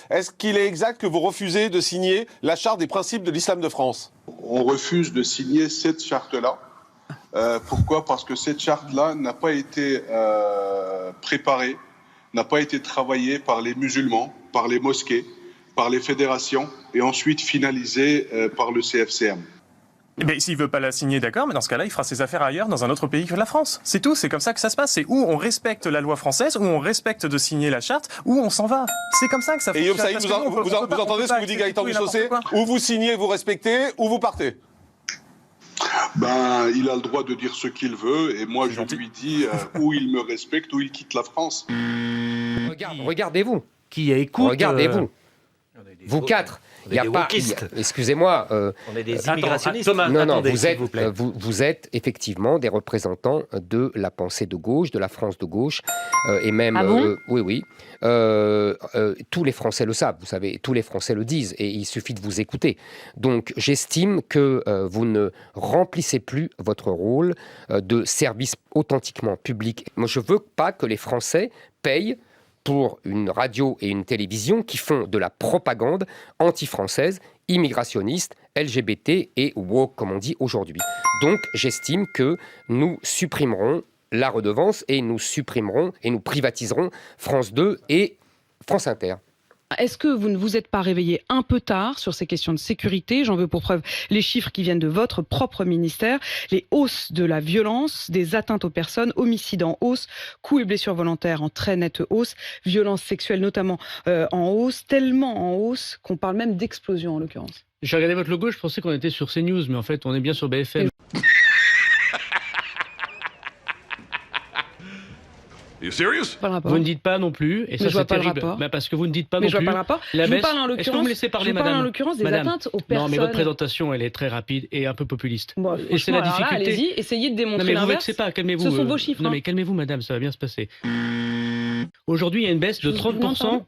Est-ce qu'il est exact que vous refusez de signer la charte des principes de l'islam de France? On refuse de signer cette charte-là. Pourquoi? Parce que cette charte-là n'a pas été préparée, n'a pas été travaillée par les musulmans, par les mosquées, par les fédérations et ensuite finalisée par le CFCM. Mais s'il veut pas la signer, d'accord, mais dans ce cas-là, il fera ses affaires ailleurs, dans un autre pays que la France. C'est tout, c'est comme ça que ça se passe. C'est où on respecte la loi française, où on respecte de signer la charte, où on s'en va. C'est comme ça que ça fonctionne. Et Yob Saïd, vous entendez ce que vous dit Gaëtan Bussocé? Ou vous signez, vous respectez, ou vous partez. Il a le droit de dire ce qu'il veut, et moi je lui dis où il me respecte, où il quitte la France. Regardez-vous. Qui écoute. Regardez-vous. Vous quatre. Il y a pas. Excusez-moi. On est des immigrationnistes. Thomas, non, attendez, vous êtes effectivement des représentants de la pensée de gauche, de la France de gauche, et même. Ah bon oui. Tous les Français le savent, vous savez, tous les Français le disent, et il suffit de vous écouter. Donc, j'estime que vous ne remplissez plus votre rôle de service authentiquement public. Moi, je veux pas que les Français payent pour une radio et une télévision qui font de la propagande anti-française, immigrationniste, LGBT et woke, comme on dit aujourd'hui. Donc, j'estime que nous supprimerons la redevance et nous supprimerons et nous privatiserons France 2 et France Inter. Est-ce que vous ne vous êtes pas réveillé un peu tard sur ces questions de sécurité? J'en veux pour preuve les chiffres qui viennent de votre propre ministère. Les hausses de la violence, des atteintes aux personnes, homicides en hausse, coups et blessures volontaires en très nette hausse, violences sexuelles notamment en hausse, tellement en hausse qu'on parle même d'explosion en l'occurrence. J'ai regardé votre logo, je pensais qu'on était sur CNews, mais en fait on est bien sur BFM. Vous ne dites pas non plus, et ça c'est terrible, parce que vous ne dites pas non plus. Je vois pas le rapport. Je vous parle en l'occurrence. Est-ce que vous me laissez parler, madame? Je parle en l'occurrence des atteintes aux personnes. Non, mais votre présentation, elle est très rapide et un peu populiste. Bon, et c'est la difficulté. Allez-y, essayez de démontrer l'inverse. Non, mais vous vexez pas, calmez-vous. Ce sont vos chiffres. Non, mais calmez-vous, madame, ça va bien se passer. Aujourd'hui, il y a une baisse de 30%.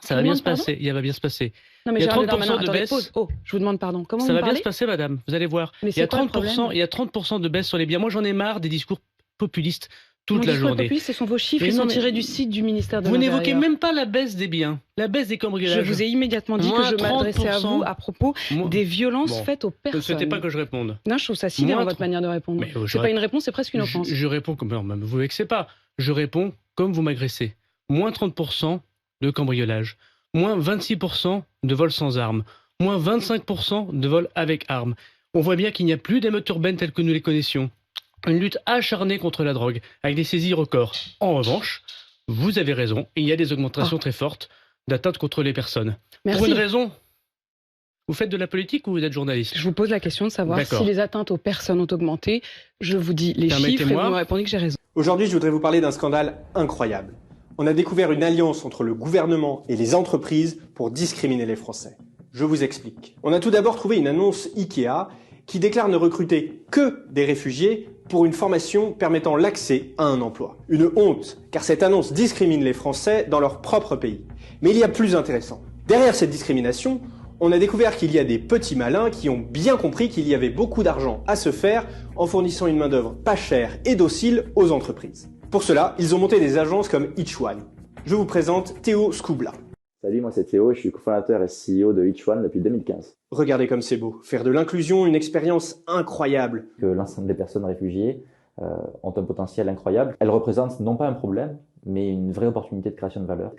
Ça va bien se passer. Il va bien se passer. Non, mais il y a 30% de baisse. Oh, je vous demande pardon. Comment ça vous va parlez? bien se passer, madame. Vous allez voir. Mais il y a 30% de baisse sur les biens. Moi, j'en ai marre des discours populistes toute la journée. Ce sont vos chiffres, ils sont tirés du site du ministère de l'Intérieur. Vous n'évoquez même pas la baisse des biens, la baisse des cambriolages. Je vous ai immédiatement dit que je m'adressais à vous à propos des violences faites aux personnes. Ne souhaitez pas que je réponde. Non, je trouve ça sidérant votre manière de répondre. C'est pas une réponse, c'est presque une offense. Je réponds comme... Non, mais vous vexez pas. Je réponds comme vous m'agressez. Moins 30% de cambriolage. Moins 26% de vols sans armes. Moins 25% de vols avec armes. On voit bien qu'il n'y a plus d'émeutes urbaines telles que nous les connaissions. Une lutte acharnée contre la drogue, avec des saisies records. En revanche, vous avez raison, il y a des augmentations très fortes d'atteintes contre les personnes. Merci. Pour une raison, vous faites de la politique ou vous êtes journaliste? Je vous pose la question de savoir si les atteintes aux personnes ont augmenté. Je vous dis les chiffres et vous me répondez que j'ai raison. Aujourd'hui, je voudrais vous parler d'un scandale incroyable. On a découvert une alliance entre le gouvernement et les entreprises pour discriminer les Français. Je vous explique. On a tout d'abord trouvé une annonce Ikea qui déclare ne recruter que des réfugiés pour une formation permettant l'accès à un emploi. Une honte, car cette annonce discrimine les Français dans leur propre pays. Mais il y a plus intéressant. Derrière cette discrimination, on a découvert qu'il y a des petits malins qui ont bien compris qu'il y avait beaucoup d'argent à se faire en fournissant une main-d'œuvre pas chère et docile aux entreprises. Pour cela, ils ont monté des agences comme Each One. Je vous présente Théo Scoubla. Salut, moi c'est Théo, je suis cofondateur et CEO de Each One depuis 2015. Regardez comme c'est beau. Faire de l'inclusion une expérience incroyable. Que l'ensemble des personnes réfugiées ont un potentiel incroyable. Elles représentent non pas un problème, mais une vraie opportunité de création de valeur,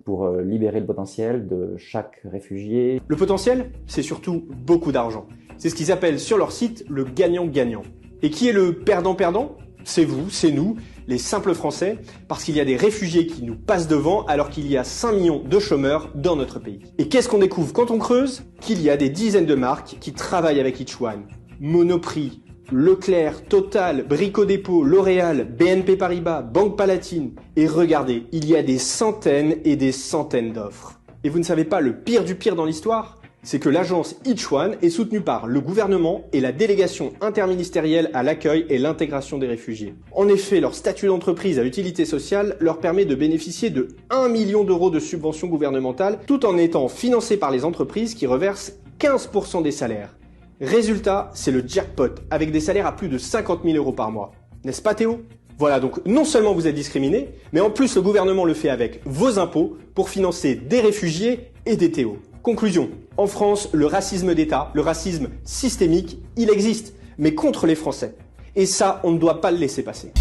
pour libérer le potentiel de chaque réfugié. Le potentiel, c'est surtout beaucoup d'argent. C'est ce qu'ils appellent sur leur site le gagnant-gagnant. Et qui est le perdant-perdant? C'est vous, c'est nous, les simples Français, parce qu'il y a des réfugiés qui nous passent devant alors qu'il y a 5 millions de chômeurs dans notre pays. Et qu'est-ce qu'on découvre quand on creuse? Qu'il y a des dizaines de marques qui travaillent avec Each One. Monoprix, Leclerc, Total, Brico Dépôt, L'Oréal, BNP Paribas, Banque Palatine. Et regardez, il y a des centaines et des centaines d'offres. Et vous ne savez pas le pire du pire dans l'histoire? C'est que l'agence Each One est soutenue par le gouvernement et la délégation interministérielle à l'accueil et l'intégration des réfugiés. En effet, leur statut d'entreprise à utilité sociale leur permet de bénéficier de 1 million d'euros de subventions gouvernementales tout en étant financés par les entreprises qui reversent 15% des salaires. Résultat, c'est le jackpot avec des salaires à plus de 50 000 euros par mois. N'est-ce pas Théo? Voilà, donc non seulement vous êtes discriminés, mais en plus le gouvernement le fait avec vos impôts pour financer des réfugiés et des Théo. Conclusion, en France, le racisme d'État, le racisme systémique, il existe, mais contre les Français. Et ça, on ne doit pas le laisser passer.